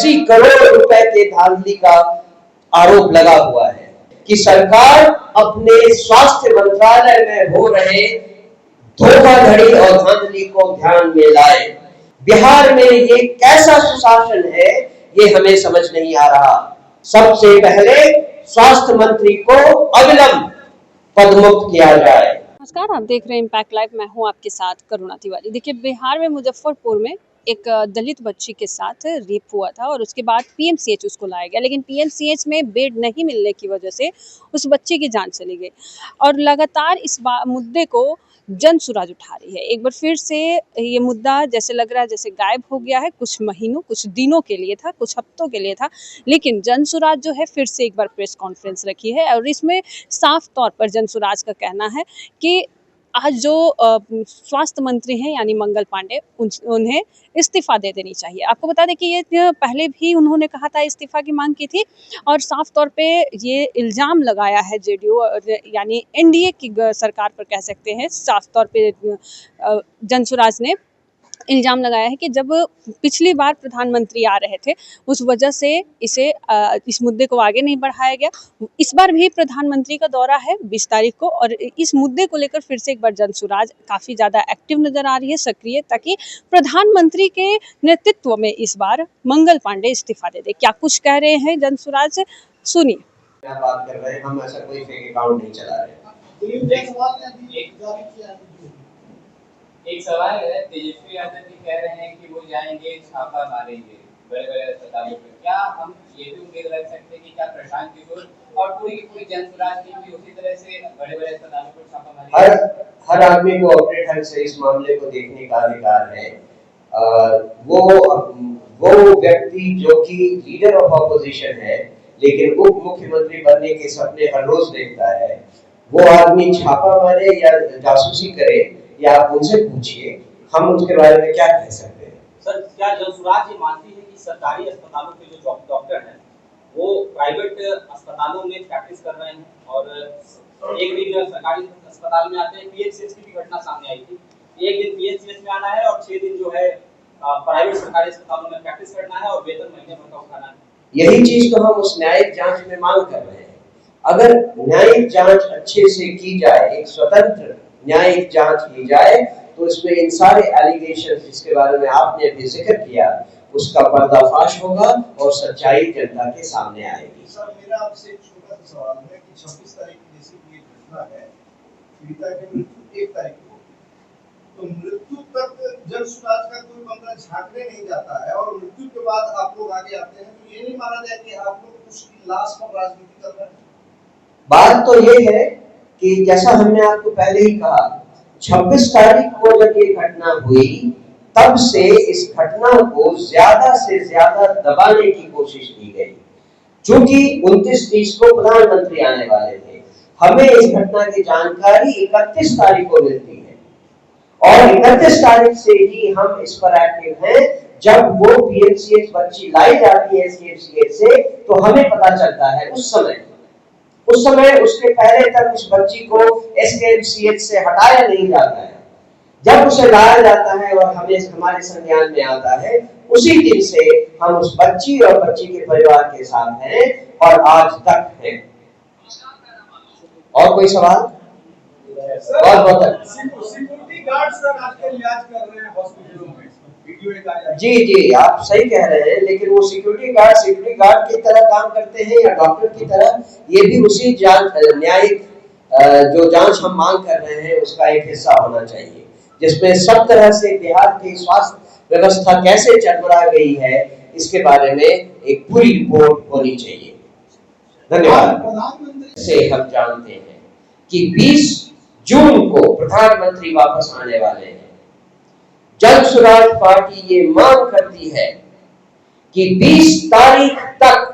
80 करोड़ रुपए के धांधली का आरोप लगा हुआ है कि सरकार अपने स्वास्थ्य मंत्रालय में हो रहे धोखाधड़ी और धांधली को ध्यान में लाए। बिहार में ये कैसा सुशासन है, ये हमें समझ नहीं आ रहा। सबसे पहले स्वास्थ्य मंत्री को अविलंब पदमुक्त किया जाए। नमस्कार, आप देख रहे हैं इम्पैक्ट लाइव। मैं हूं आपके साथ करुणा तिवारी। देखिए, बिहार में मुजफ्फरपुर में एक दलित बच्ची के साथ रेप हुआ था और उसके बाद पीएमसीएच उसको लाया गया, लेकिन पीएमसीएच में बेड नहीं मिलने की वजह से उस बच्चे की जान चली गई। और लगातार इस मुद्दे को जनसुराज उठा रही है। एक बार फिर से ये मुद्दा जैसे लग रहा है जैसे गायब हो गया है। कुछ महीनों, कुछ दिनों के लिए था, कुछ हफ्तों के लिए था, लेकिन जनसुराज जो है फिर से एक बार प्रेस कॉन्फ्रेंस रखी है और इसमें साफ तौर पर जनसुराज का कहना है कि आज जो स्वास्थ्य मंत्री हैं यानी मंगल पांडे, उन्हें इस्तीफा दे देनी चाहिए। आपको बता दें कि ये पहले भी उन्होंने कहा था, इस्तीफा की मांग की थी और साफ तौर पे ये इल्ज़ाम लगाया है जेडीयू यानी एनडीए की सरकार पर, कह सकते हैं। साफ तौर पे जनसुराज ने इल्ज़ाम लगाया है कि जब पिछली बार प्रधानमंत्री आ रहे थे उस वजह से इस मुद्दे को आगे नहीं बढ़ाया गया। इस बार भी प्रधानमंत्री का दौरा है 20 तारीख को और इस मुद्दे को लेकर फिर से एक बार जनसुराज काफ़ी ज़्यादा एक्टिव नज़र आ रही है, सक्रिय, ताकि प्रधानमंत्री के नेतृत्व में इस बार मंगल पांडे इस्तीफा दे दे। क्या कुछ कह रहे हैं जनसुराज, सुनिए। क्या बात कर रहे हैं, हम ऐसा कोई फेक अकाउंट नहीं चला रहे। एक सवाल है, तेजस्वी यादव जी कह रहे हैं कि वो जाएंगे, छापा मारेंगे बड़े बड़े अस्पतालों पर। क्या हम ये भी उम्मीद रख सकते हैं कि क्या प्रशांत किशोर और पूरी जनसुराज टीम भी उसी तरह से बड़े बड़े अस्पतालों पर छापा मारेंगे? हर आदमी को अपने ढंग से इस मामले को देखने का अधिकार है। वो व्यक्ति जो कि लीडर ऑफ ऑपोजिशन है लेकिन उप मुख्यमंत्री बनने के सपने हर रोज देखता है, वो आदमी छापा मारे या जासूसी करे या आप उनसे पूछिए, हम उसके बारे में क्या कह सकते हैं। सर, क्या जनसुराज ये मानती है कि सरकारी अस्पतालों के जो डॉक्टर हैं वो प्राइवेट अस्पतालों में प्रैक्टिस कर रहे हैं? और एक दिन सरकारी अस्पताल में आते हैं, पीएमसीएच की भी घटना सामने आई थी। एक दिन पीएमसीएच में आना है और 6 दिन जो है प्राइवेट सरकारी अस्पतालों में प्रैक्टिस करना है और वेतन महीने भर का उठाना है। यही चीज तो हम उस न्यायिक जांच में मांग कर रहे हैं। अगर न्यायिक जांच अच्छे से की जाए, एक स्वतंत्र न्यायिक जांच की जाए, तो इसमें इन सारे एलिगेशन जिसके बारे में आपने अभी जिक्र किया उसका पर्दाफाश होगा और सच्चाई जनता के सामने आएगी। सर, मेरा आपसे एक छोटा सा सवाल है कि 26 तारीख की जैसी ये घटना है, पीड़िता की मृत्यु 1 तारीख को, तो मृत्यु तक जनसुराज का कोई बंदा झांकने नहीं जाता है और मृत्यु के बाद आप लोग आगे आते हैं, तो ये नहीं माना जाए कि आप लोग उसकी लाश पर राजनीति कर रहे हैं? बात तो ये है कि जैसा हमने आपको पहले ही कहा, 26 तारीख को जब ये घटना हुई तब से इस घटना को ज्यादा से ज्यादा दबाने की कोशिश की गई। चूंकि 29-30 को प्रधानमंत्री आने वाले थे, हमें इस घटना की जानकारी 31 तारीख को मिलती है और 31 तारीख से ही हम इस पर एक्टिव हैं। जब वो पीएमसीएच बच्ची लाई जाती है एसकेएमसीएच से, तो हमें पता चलता है उस समय उसके पहले तक उस बच्ची को एसकेएमसीएच से हटाया नहीं जाता है। जब उसे लाया जाता है और हमारे संज्ञान में आता है, उसी दिन से हम उस बच्ची और बच्ची के परिवार के साथ हैं और आज तक हैं। और कोई सवाल? बहुत सिक्योरिटी गार्ड सर आजकल इलाज कर रहे हैं हॉस्पिटलों में, जी, आप सही कह रहे हैं, लेकिन वो सिक्योरिटी गार्ड की तरह काम करते हैं या डॉक्टर की तरह? ये भी उसी न्यायिक जो जांच हम मांग कर रहे हैं उसका एक हिस्सा होना चाहिए, जिसमें सब तरह से बिहार की स्वास्थ्य व्यवस्था कैसे चरमरा गई है इसके बारे में एक पूरी रिपोर्ट होनी चाहिए। धन्यवाद। से हम जानते हैं कि 20 जून को प्रधानमंत्री वापस आने वाले हैं। जनसुराज पार्टी ये मांग करती है कि 20 तारीख तक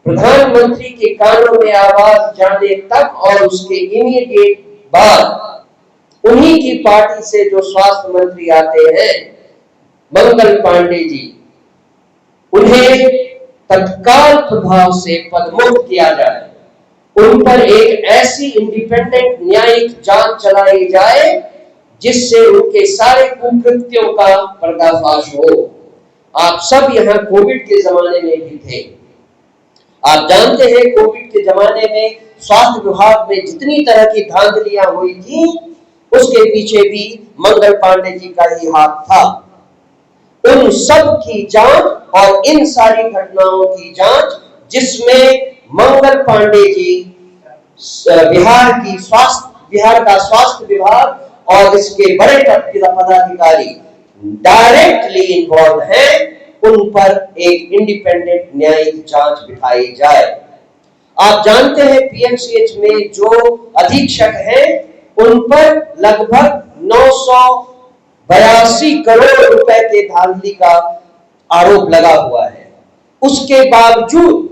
प्रधानमंत्री के कानों में आवाज जाने तक और उसके इमीडिएट बाद उन्हीं की पार्टी से जो स्वास्थ्य मंत्री आते हैं मंगल पांडे जी, उन्हें तत्काल प्रभाव से पदमुक्त किया जाए। उन पर एक ऐसी इंडिपेंडेंट न्यायिक जांच चलाई जाए जिससे उनके सारे कुकृत्यों का पर्दाफाश हो। आप सब यहाँ कोविड के जमाने में भी थे। आप जानते हैं कोविड के जमाने में स्वास्थ्य विभाग में जितनी तरह की धांधलियां हुई थी, उसके पीछे भी मंगल पांडे जी का ही हाथ था। उन सब की जांच और इन सारी घटनाओं की जांच जिसमें मंगल पांडे जी बिहार का स्वास्थ्य विभाग और इसके बड़े पदाधिकारी डायरेक्टली इन्वॉल्व हैं, उन पर एक इंडिपेंडेंट न्यायिक जांच बिठाई जाए। आप जानते हैं पीएमसीएच में जो अधीक्षक हैं, उन पर लगभग 982 करोड़ रुपए के धांधली का आरोप लगा हुआ है। उसके बावजूद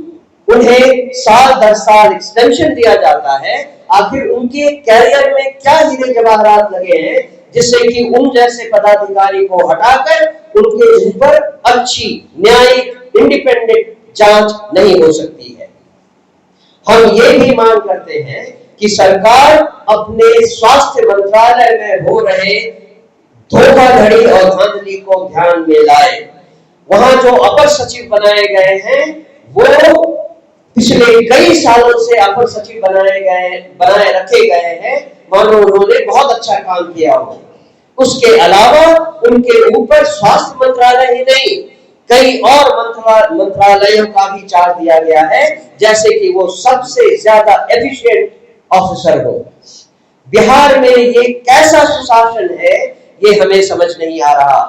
उन्हें साल दर साल एक्सटेंशन दिया जाता है। आखिर उनके कैरियर में क्या हीरे जवाहरात लगे हैं जिससे कि उन जैसे पदाधिकारी को हटाकर उनके ऊपर अच्छी न्यायिक इंडिपेंडेंट जांच नहीं हो सकती है। हम ये भी मांग करते हैं कि सरकार अपने स्वास्थ्य मंत्रालय में हो रहे धोखाधड़ी और धांधली को ध्यान में लाए। वहां जो अपर सचिव बनाए गए हैं, वो पिछले कई सालों से अपर सचिव बनाए रखे गए हैं, मानो उन्होंने बहुत अच्छा काम किया हो। उसके अलावा उनके ऊपर स्वास्थ्य मंत्रालय ही नहीं, कई और मंत्रालयों का भी चार्ज दिया गया है, जैसे कि वो सबसे ज्यादा एफिशिएंट ऑफिसर हो। बिहार में ये कैसा सुशासन है, ये हमें समझ नहीं आ रहा।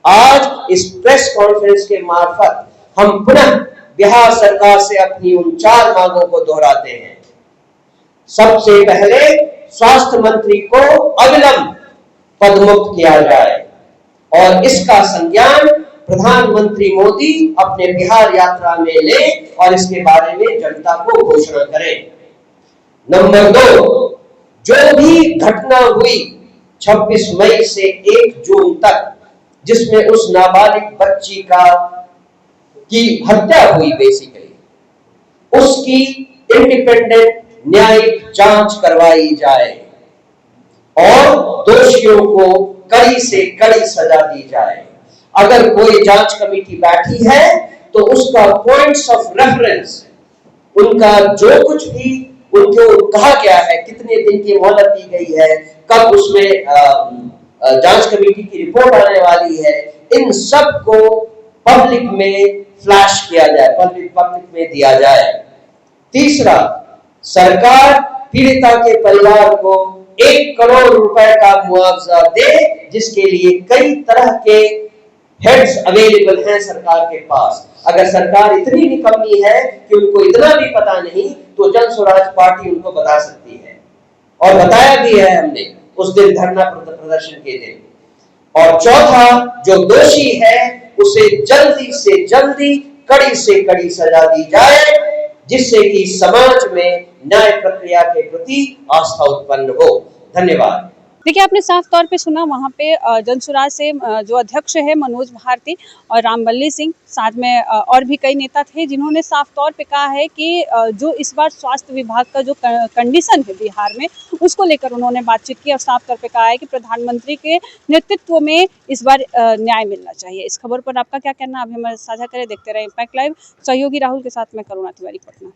आज इस प्रेस कॉन्फ्रेंस के मार्फत हम पुनः बिहार सरकार से अपनी उन 4 मांगों को दोहराते हैं। सबसे पहले स्वास्थ्य मंत्री को अविलंब पदमुक्त किया जाए और इसका संज्ञान प्रधानमंत्री मोदी अपने बिहार यात्रा में ले और इसके बारे में जनता को घोषणा करें। नंबर 2, जो भी घटना हुई 26 मई से 1 जून तक, जिसमें उस नाबालिग बच्ची की हत्या हुई, बेसिकली उसकी इंडिपेंडेंट न्यायिक जांच करवाई जाए और दोषियों को कड़ी से कड़ी सजा दी जाए। अगर कोई जांच कमेटी बैठी है तो उसका पॉइंट्स ऑफ रेफरेंस, उनका जो कुछ भी उनको कहा गया है, कितने दिन की मोहलत दी गई है, कब उसमें जांच कमेटी की रिपोर्ट आने वाली है, इन सब को पब्लिक में फ्लैश किया जाए, पब्लिक में दिया जाए। तीसरा, सरकार पीड़िता के परिवार को 1 करोड़ रुपए का मुआवजा दे, जिसके लिए कई तरह के हेड्स अवेलेबल हैं सरकार के पास। अगर सरकार इतनी निकम्मी है कि उनको इतना भी पता नहीं, तो जन स्वराज पार्टी उनको बता सकती है और बताया भी है हमने उस दिन धरना प्रदर्शन के दिन। और चौथा, जो दोषी है उसे जल्दी से जल्दी कड़ी से कड़ी सजा दी जाए, जिससे कि समाज में न्याय प्रक्रिया के प्रति आस्था उत्पन्न हो। धन्यवाद। देखिए, आपने साफ तौर पे सुना, वहाँ पे जनसुराज से जो अध्यक्ष है मनोज भारती और रामबल्ली सिंह, साथ में और भी कई नेता थे, जिन्होंने साफ तौर पे कहा है कि जो इस बार स्वास्थ्य विभाग का जो कंडीशन है बिहार में, उसको लेकर उन्होंने बातचीत की और साफ तौर पे कहा है कि प्रधानमंत्री के नेतृत्व में इस बार न्याय मिलना चाहिए। इस खबर पर आपका क्या कहना, अभी हमें साझा करें। देखते रहे इम्पैक्ट लाइव। सहयोगी राहुल के साथ मैं करुणा तिवारी, पटना।